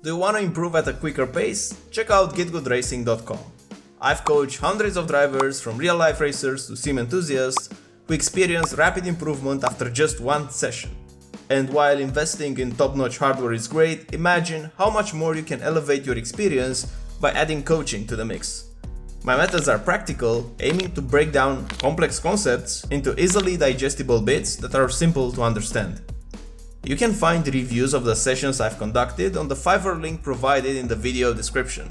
Do you want to improve at a quicker pace? Check out GITGUDracing.com. I've coached hundreds of drivers, from real-life racers to sim enthusiasts, who experience rapid improvement after just one session. And while investing in top-notch hardware is great, imagine how much more you can elevate your experience by adding coaching to the mix. My methods are practical, aiming to break down complex concepts into easily digestible bits that are simple to understand. You can find reviews of the sessions I've conducted on the Fiverr link provided in the video description.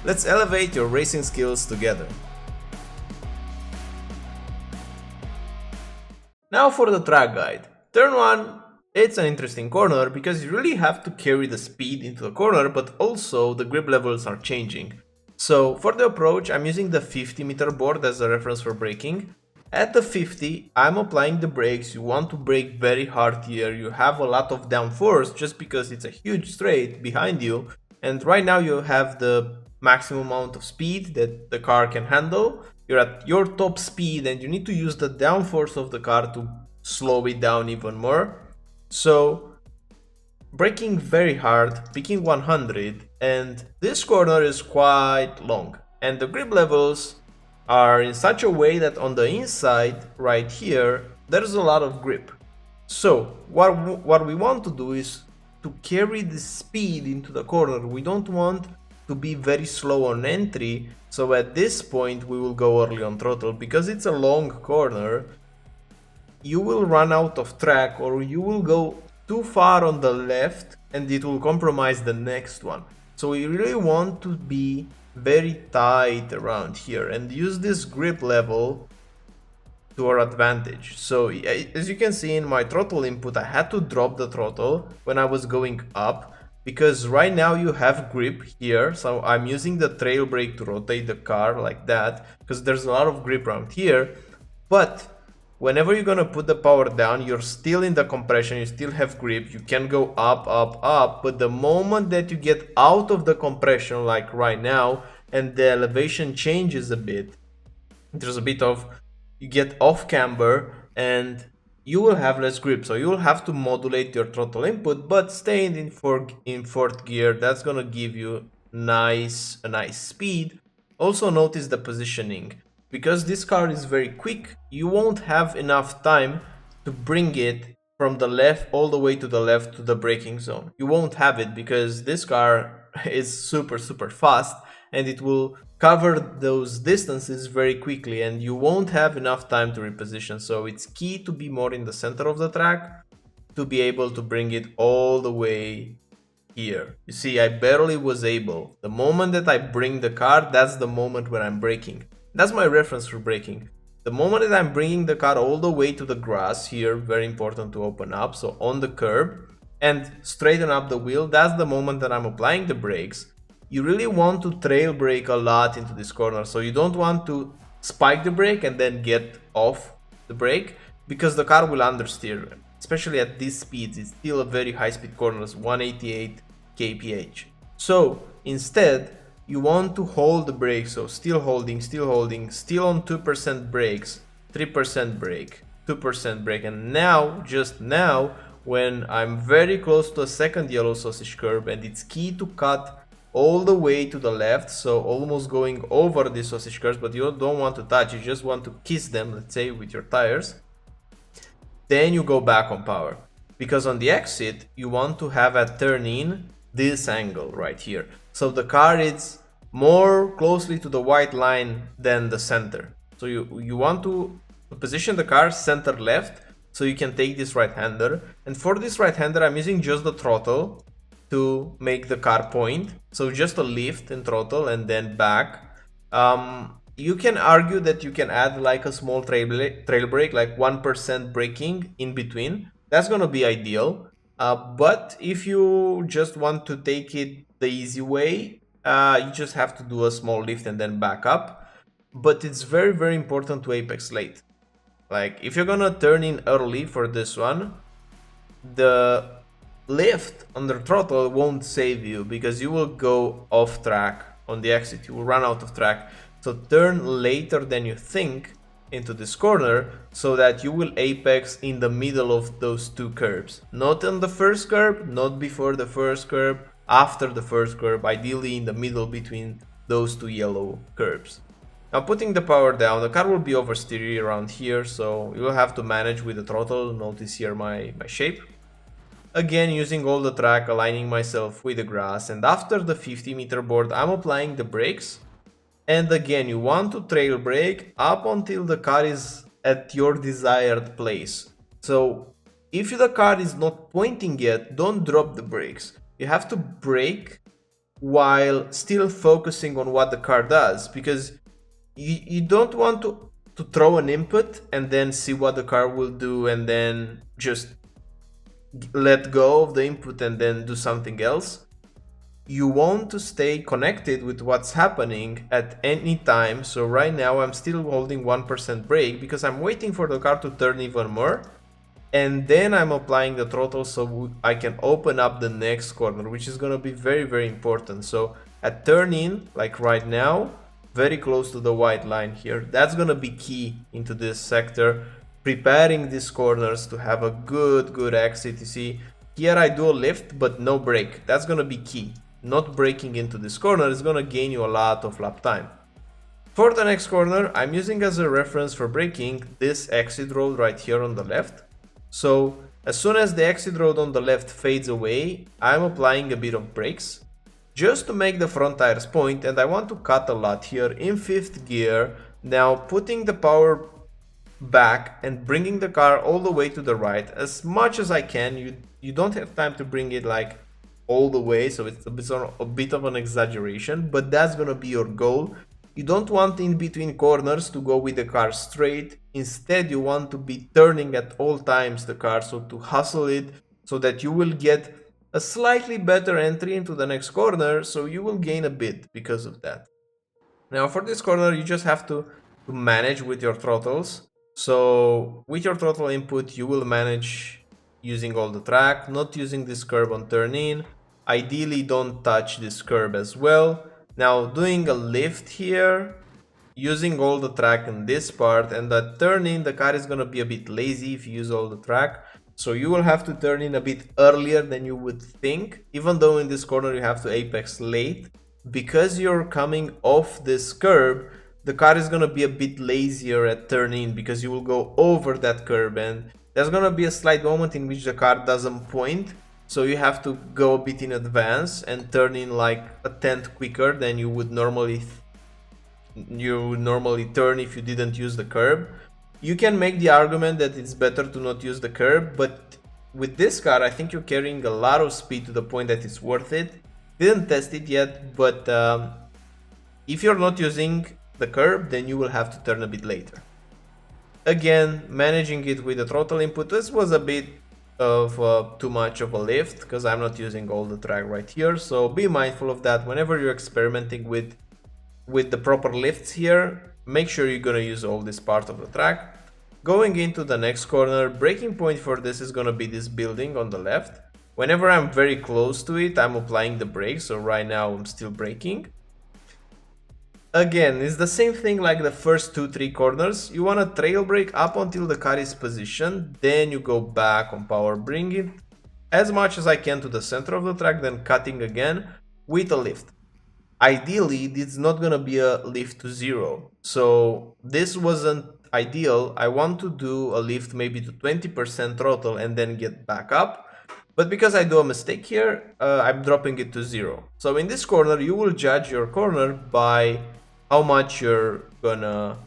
Let's elevate your racing skills together. Now for the track guide. Turn 1, it's an interesting corner because you really have to carry the speed into the corner, but also the grip levels are changing. So for the approach, I'm using the 50-meter board as a reference for braking. At the 50, I'm applying the brakes. You want to brake very hard here. You have a lot of downforce just because it's a huge straight behind you. And right now you have the maximum amount of speed that the car can handle. You're at your top speed and you need to use the downforce of the car to slow it down even more. So braking very hard, picking 100, and this corner is quite long. And the grip levels are in such a way that on the inside, right here, there's a lot of grip. So what we want to do is to carry the speed into the corner. We don't want to be very slow on entry, so at this point we will go early on throttle. Because it's a long corner, you will run out of track or you will go too far on the left and it will compromise the next one. So we really want to be very tight around here and use this grip level to our advantage. So as you can see in my throttle input, I had to drop the throttle when I was going up because right now you have grip here. So I'm using the trail brake to rotate the car like that because there's a lot of grip around here. But whenever you're gonna put the power down, you're still in the compression, you still have grip, you can go up, up, up, but the moment that you get out of the compression, like right now, and the elevation changes a bit, there's a bit of, you get off camber and you will have less grip, so you'll have to modulate your throttle input, but staying in fourth gear, that's gonna give you a nice speed. Also notice the positioning. Because this car is very quick, you won't have enough time to bring it from the left all the way to the left to the braking zone. You won't have it because this car is super fast and it will cover those distances very quickly and you won't have enough time to reposition. So it's key to be more in the center of the track to be able to bring it all the way here. You see, I barely was able. The moment that I bring the car, that's the moment when I'm braking. That's my reference for braking. The moment that I'm bringing the car all the way to the grass here, very important to open up, so on the curb, and straighten up the wheel, that's the moment that I'm applying the brakes. You really want to trail brake a lot into this corner, so you don't want to spike the brake and then get off the brake, because the car will understeer, especially at these speeds. It's still a very high speed corner, 188 kph. So instead, you want to hold the brake, so still holding, still on 2% brakes, 3% brake, 2% brake, and now, just now, when I'm very close to a second yellow sausage curb, and it's key to cut all the way to the left, so almost going over the sausage curves, but you don't want to touch, you just want to kiss them, let's say, with your tires, then you go back on power. Because on the exit, you want to have a turn in this angle right here. So the car is more closely to the white line than the center. So you want to position the car center left so you can take this right-hander. And for this right-hander, I'm using just the throttle to make the car point. So just a lift and throttle and then back. You can argue that you can add like a small trail brake, like 1% braking in between. That's gonna be ideal. But if you just want to take it the easy way, you just have to do a small lift and then back up. But it's very important to apex late. Like if you're gonna turn in early for this one, the lift under throttle won't save you because you will go off track on the exit. You will run out of track. So turn later than you think into this corner so that you will apex in the middle of those two curbs. Not on the first curb, not before the first curb, after the first curb, ideally in the middle between those two yellow curbs. Now putting the power down, the car will be oversteery around here, so you'll have to manage with the throttle. Notice here my shape. Again, using all the track, aligning myself with the grass, and after the 50-meter board, I'm applying the brakes. And again, you want to trail brake up until the car is at your desired place. So if the car is not pointing yet, don't drop the brakes. You have to brake while still focusing on what the car does, because you don't want to throw an input and then see what the car will do and then just let go of the input and then do something else. You want to stay connected with what's happening at any time. So right now I'm still holding 1% brake because I'm waiting for the car to turn even more, and then I'm applying the throttle so I can open up the next corner, which is going to be very, very important. So at turn in, like right now, very close to the white line here, that's going to be key into this sector, preparing these corners to have a good exit. You see here I do a lift but no brake. That's going to be key. Not braking into this corner is going to gain you a lot of lap time. For the next corner, I'm using as a reference for braking this exit road right here on the left. So as soon as the exit road on the left fades away, I'm applying a bit of brakes just to make the front tires point, and I want to cut a lot here in 5th gear. Now putting the power back and bringing the car all the way to the right as much as I can. You don't have time to bring it like all the way, so it's a bit of an exaggeration, but that's gonna be your goal. You don't want in between corners to go with the car straight. Instead, you want to be turning at all times the car, so to hustle it so that you will get a slightly better entry into the next corner, so you will gain a bit because of that. Now for this corner, you just have to manage with your throttles. So with your throttle input, you will manage using all the track, not using this curb on turn in. Ideally, don't touch this curb as well. Now doing a lift here, using all the track in this part, and at turn in, the car is going to be a bit lazy if you use all the track. So you will have to turn in a bit earlier than you would think, even though in this corner you have to apex late. Because you're coming off this curb, the car is going to be a bit lazier at turn in because you will go over that curb, and there's going to be a slight moment in which the car doesn't point. So you have to go a bit in advance and turn in like a tenth quicker than you would normally turn if you didn't use the curb. You can make the argument that it's better to not use the curb, but with this car I think you're carrying a lot of speed to the point that it's worth it. Didn't test it yet, but if you're not using the curb, then you will have to turn a bit later. Again, managing it with the throttle input. This was a bit of too much of a lift because I'm not using all the track right here, so be mindful of that whenever you're experimenting with the proper lifts here. Make sure you're gonna use all this part of the track. Going into the next corner, braking point for this is gonna be this building on the left. Whenever I'm very close to it, I'm applying the brakes, so right now I'm still braking. Again, it's the same thing like the first 2-3 corners. You want to trail brake up until the car is positioned, then you go back on power, bring it as much as I can to the center of the track, then cutting again with a lift. Ideally, it's not gonna be a lift to zero, so this wasn't ideal. I want to do a lift maybe to 20% throttle and then get back up. But because I do a mistake here, I'm dropping it to 0. So in this corner, you will judge your corner by how much you're gonna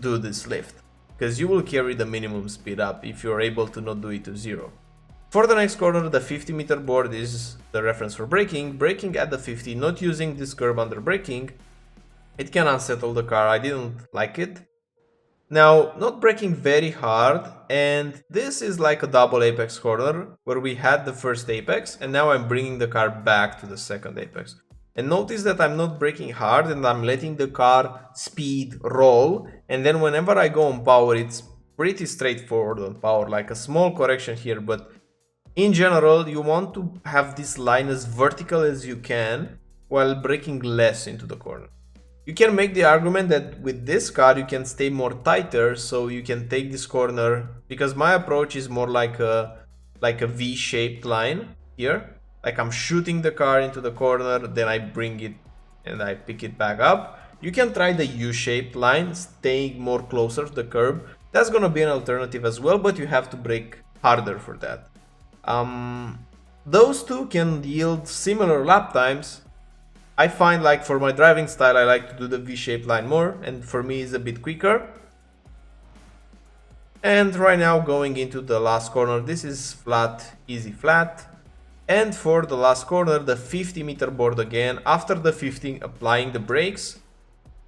do this lift, because you will carry the minimum speed up if you're able to not do it to 0. For the next corner, the 50-meter board is the reference for braking. Braking at the 50, not using this curb under braking, it can unsettle the car. I didn't like it. Now, not braking very hard, and this is like a double apex corner where we had the first apex and now I'm bringing the car back to the second apex. And notice that I'm not braking hard and I'm letting the car speed roll, and then whenever I go on power, it's pretty straightforward on power, like a small correction here, but in general you want to have this line as vertical as you can while braking less into the corner. You can make the argument that with this car you can stay more tighter, so you can take this corner, because my approach is more like a V-shaped line here. Like I'm shooting the car into the corner, then I bring it and I pick it back up. You can try the U-shaped line, staying more closer to the curb. That's gonna be an alternative as well, but you have to brake harder for that. Those two can yield similar lap times. I find like for my driving style I like to do the V-shaped line more, and for me it's a bit quicker. And right now going into the last corner, this is flat, easy flat. And for the last corner, the 50-meter board again. After the 50, applying the brakes.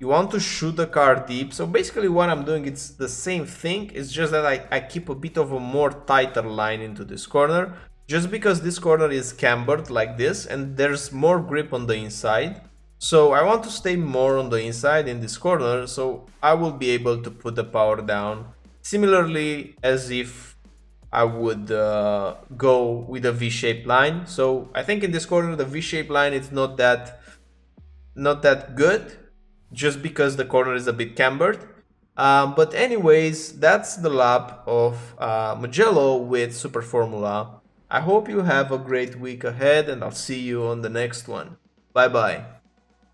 You want to shoot the car deep. So basically what I'm doing, it's the same thing. It's just that I keep a bit of a more tighter line into this corner. Just because this corner is cambered like this and there's more grip on the inside. So I want to stay more on the inside in this corner, so I will be able to put the power down. Similarly as if I would go with a V-shaped line. So I think in this corner the V-shaped line is not that good, just because the corner is a bit cambered. But anyways, that's the lap of Mugello with Super Formula. I hope you have a great week ahead, and I'll see you on the next one. Bye bye.